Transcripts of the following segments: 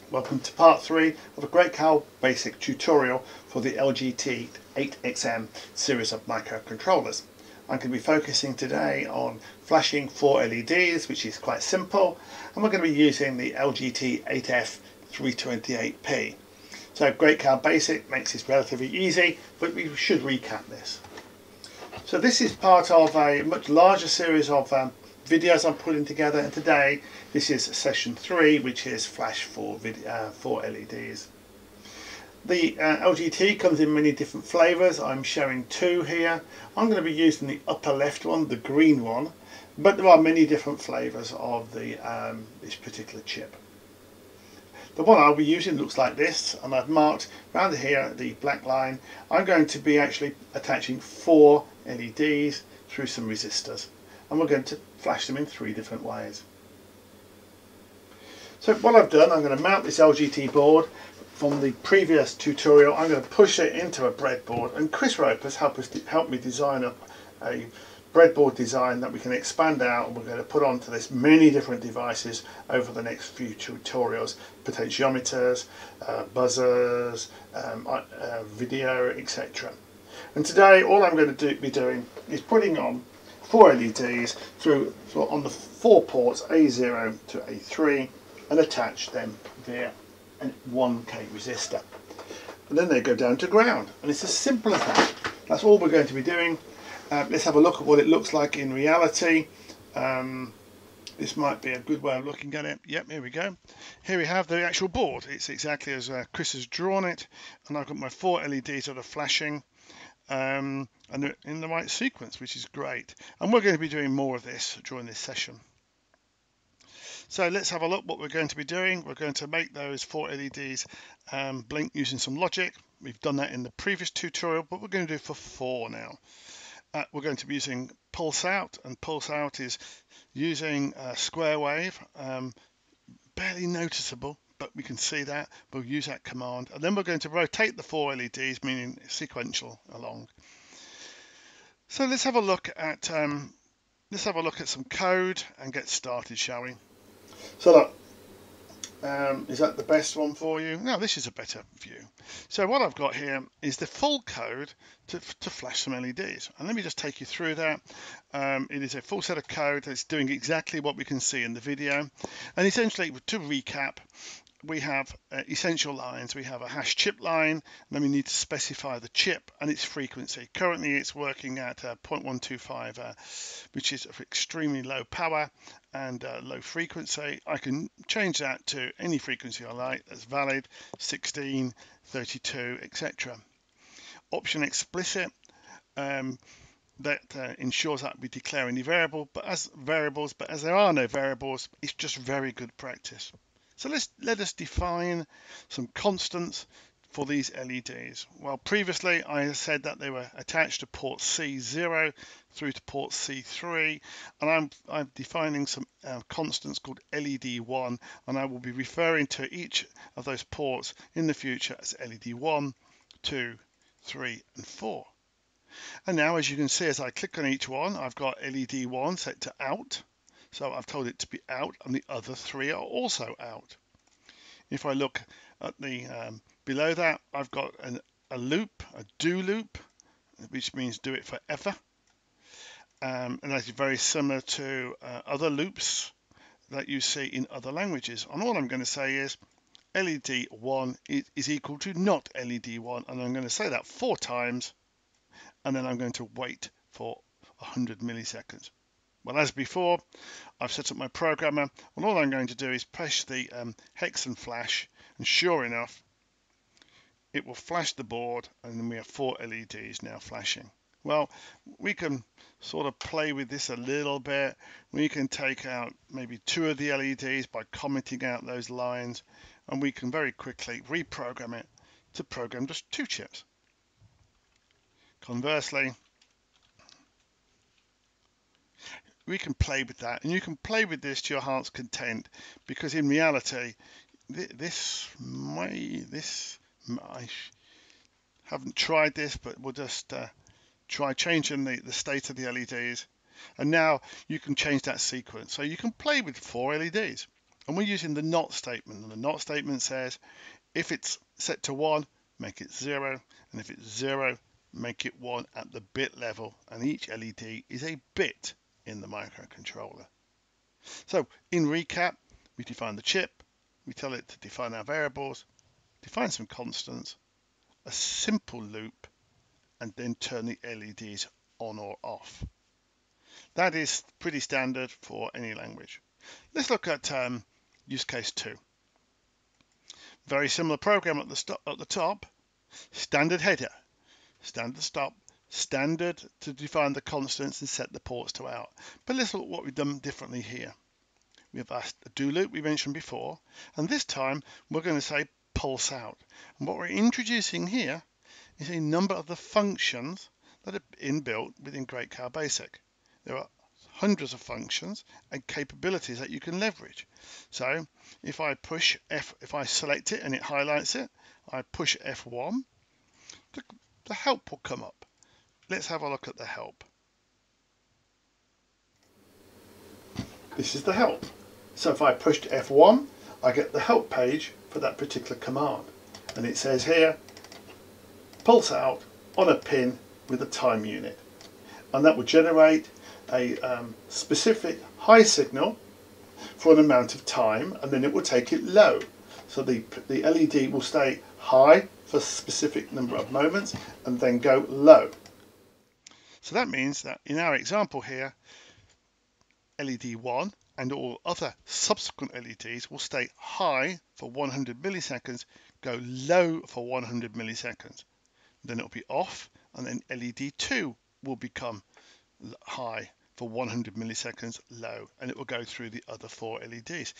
Welcome to part 3 of a Great Cow basic tutorial for the LGT8XM series of microcontrollers. I'm going to be focusing today on flashing 4 LEDs, which is quite simple, and we're going to be using the LGT8F328P. So Great Cow Basic makes this relatively easy, but we should recap this. So this is part of a much larger series of videos I'm putting together, and today this is session 3, which is flash 4 LEDs. The LGT comes in many different flavors. I'm showing 2 here. I'm going to be using the upper left one, the green one, but there are many different flavors of the this particular chip. The one I'll be using looks like this, and I've marked around here the black line. I'm going to be actually attaching 4 LEDs through some resistors, and we're going to flash them in 3 different ways. So what I've done, I'm going to mount this LGT board from the previous tutorial. I'm going to push it into a breadboard, and Chris Roper's helped me design up a breadboard design that we can expand out, and we're going to put onto this many different devices over the next few tutorials: potentiometers, buzzers, video, etc. And today all I'm going to be doing is putting on 4 LEDs on the 4 ports A0 to A3 and attach them via a 1K resistor. And then they go down to ground, and it's as simple as that. That's all we're going to be doing. Let's have a look at what it looks like in reality. This might be a good way of looking at it. Yep, here we go. Here we have the actual board. It's exactly as Chris has drawn it, and I've got my 4 LEDs that are flashing and they're in the right sequence, which is great. And we're going to be doing more of this during this session. So let's have a look what we're going to be doing. We're going to make those 4 LEDs blink using some logic. We've done that in the previous tutorial, but we're going to do it for 4 now. We're going to be using pulse out, and pulse out is using a square wave, barely noticeable, but we can see that. We'll use that command, and then we're going to rotate the 4 LEDs, meaning sequential along. So let's have a look at some code and get started, shall we? So look, is that the best one for you? No, this is a better view. So what I've got here is the full code to flash some LEDs, and let me just take you through that. It is a full set of code that's doing exactly what we can see in the video, and essentially, to recap, we have essential lines. We have a hash chip line, and then we need to specify the chip and its frequency. Currently it's working at 0.125, which is extremely low power and low frequency. I can change that to any frequency I like that's valid: 16, 32, etc. Option explicit, that ensures that we declare any variable, but as there are no variables, it's just very good practice. So let us define some constants for these LEDs. Well, previously I said that they were attached to port C0 through to port C3, and I'm defining some constants called LED1, and I will be referring to each of those ports in the future as LED1, 2, 3, and 4. And now, as you can see, as I click on each one, I've got LED1 set to out. So I've told it to be out, and the other 3 are also out. If I look at the below that, I've got a loop, a do loop, which means do it forever. And that is very similar to other loops that you see in other languages. And all I'm going to say is LED1 is equal to not LED1, and I'm going to say that 4 times, and then I'm going to wait for 100 milliseconds. Well, as before, I've set up my programmer, and all I'm going to do is press the hex and flash, and sure enough, it will flash the board, and then we have 4 LEDs now flashing. Well, we can sort of play with this a little bit. We can take out maybe 2 of the LEDs by commenting out those lines, and we can very quickly reprogram it to program just 2 chips. Conversely, we can play with that, and you can play with this to your heart's content, because in reality, I haven't tried this, but we'll just try changing the state of the LEDs, and now you can change that sequence. So you can play with 4 LEDs. And we're using the not statement, and the not statement says if it's set to 1, make it 0, and if it's 0, make it 1 at the bit level, and each LED is a bit in the microcontroller. So in recap, we define the chip, we tell it to define our variables, define some constants, a simple loop, and then turn the LEDs on or off. That is pretty standard for any language. Let's look at use case 2. Very similar program at the top. Standard header, standard stop, standard to define the constants and set the ports to out. But let's look at what we've done differently here. We have asked a do loop we mentioned before, and this time we're going to say pulse out. And what we're introducing here is a number of the functions that are inbuilt within Great Cow Basic. There are hundreds of functions and capabilities that you can leverage. So if I push if I select it and it highlights it, I push F1, the help will come up. Let's have a look at the help. This is the help. So if I pushed F1, I get the help page for that particular command. And it says here, pulse out on a pin with a time unit. And that will generate a specific high signal for an amount of time, and then it will take it low. So the LED will stay high for a specific number of moments and then go low. So that means that in our example here, LED 1 and all other subsequent LEDs will stay high for 100 milliseconds, go low for 100 milliseconds. Then it'll be off, and then LED 2 will become high for 100 milliseconds, low, and it will go through the other 4 LEDs.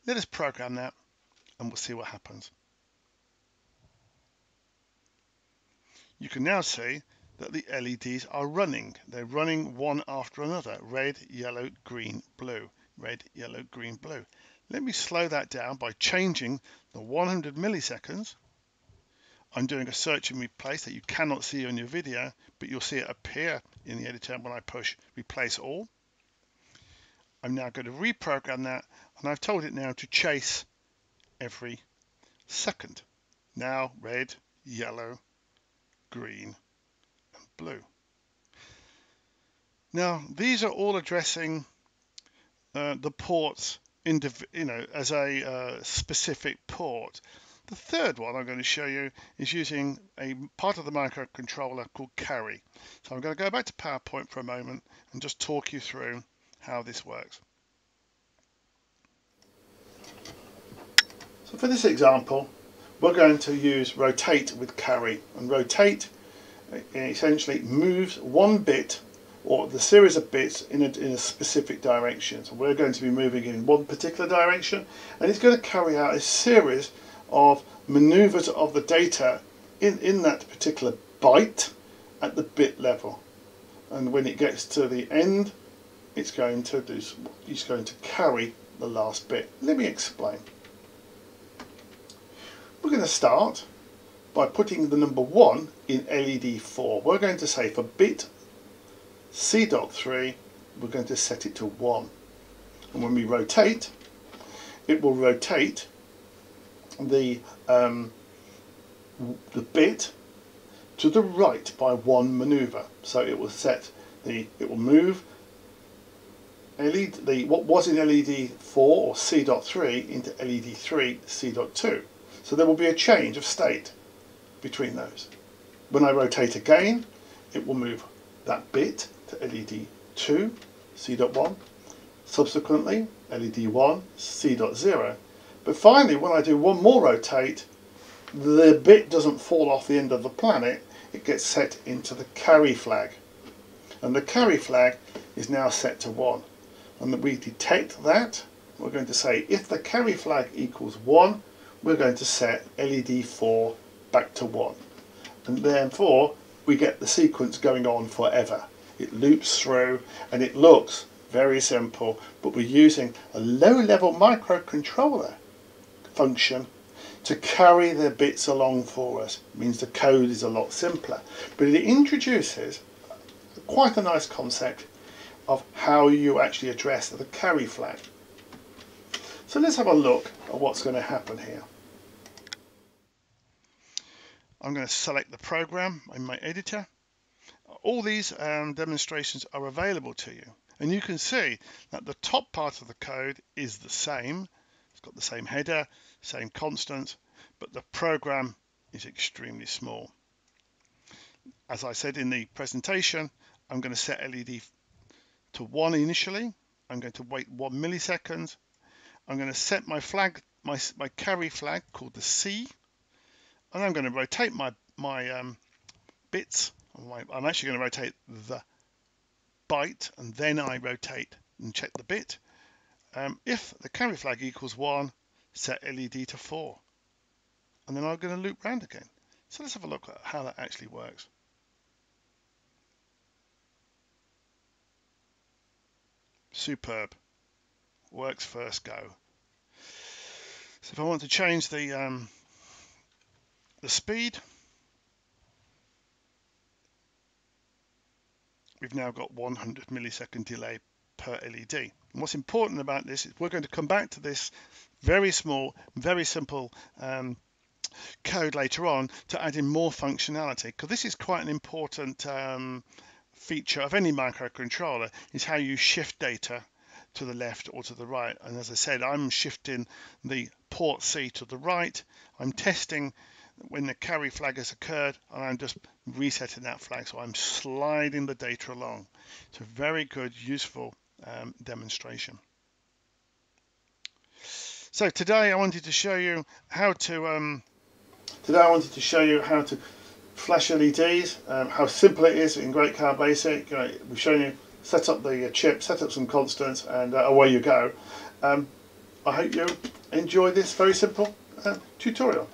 Let us program that and we'll see what happens. You can now see that the LEDs are running. They're running one after another. Red, yellow, green, blue. Red, yellow, green, blue. Let me slow that down by changing the 100 milliseconds. I'm doing a search and replace that you cannot see on your video, but you'll see it appear in the editor when I push replace all. I'm now going to reprogram that, and I've told it now to chase every second. Now red, yellow, green, and blue. Now these are all addressing the ports as a specific port. The third one I'm going to show you is using a part of the microcontroller called carry. So I'm going to go back to PowerPoint for a moment and just talk you through how this works. So for this example, we're going to use rotate with carry, and rotate essentially moves one bit or the series of bits in a specific direction. So we're going to be moving in one particular direction, and it's going to carry out a series of maneuvers of the data in that particular byte at the bit level. And when it gets to the end, it's going to carry the last bit. Let me explain. We're going to start by putting the number 1 in LED 4. We're going to say for bit C.3, we're going to set it to 1. And when we rotate, it will rotate the bit to the right by 1 maneuver. So it will move what was in LED 4 or C.3 into LED 3 C.2. So there will be a change of state between those. When I rotate again, it will move that bit to LED 2 C.1, subsequently LED 1 C.0. But finally, when I do one more rotate, the bit doesn't fall off the end of the planet, it gets set into the carry flag. And the carry flag is now set to 1. And we detect that. We're going to say if the carry flag equals 1, we're going to set LED 4 back to 1. And therefore, we get the sequence going on forever. It loops through, and it looks very simple, but we're using a low-level microcontroller function to carry the bits along for us. It means the code is a lot simpler, but it introduces quite a nice concept of how you actually address the carry flag. So let's have a look at what's going to happen here. I'm going to select the program in my editor. All these demonstrations are available to you, and you can see that the top part of the code is the same. It's got the same header, same constants, but the program is extremely small. As I said in the presentation, I'm going to set LED to 1 initially. I'm going to wait 1 millisecond. I'm going to set my flag, my carry flag called the C, and I'm going to rotate my bits. I'm actually going to rotate the byte, and then I rotate and check the bit. If the carry flag equals 1, set LED to 4, and then I'm going to loop round again. So let's have a look at how that actually works. Superb. Works first go. So if I want to change the speed, we've now got 100 millisecond delay per LED. And what's important about this is we're going to come back to this very small, very simple code later on to add in more functionality, because this is quite an important feature of any microcontroller, is how you shift data to the left or to the right. And as I said, I'm shifting the port C to the right. I'm testing when the carry flag has occurred, and I'm just resetting that flag, so I'm sliding the data along. It's a very good, useful demonstration. So today I wanted to show you how to flash LEDs, how simple it is in Great Car Basic. We've shown you set up the chip, set up some constants, and away you go. I hope you enjoy this very simple tutorial.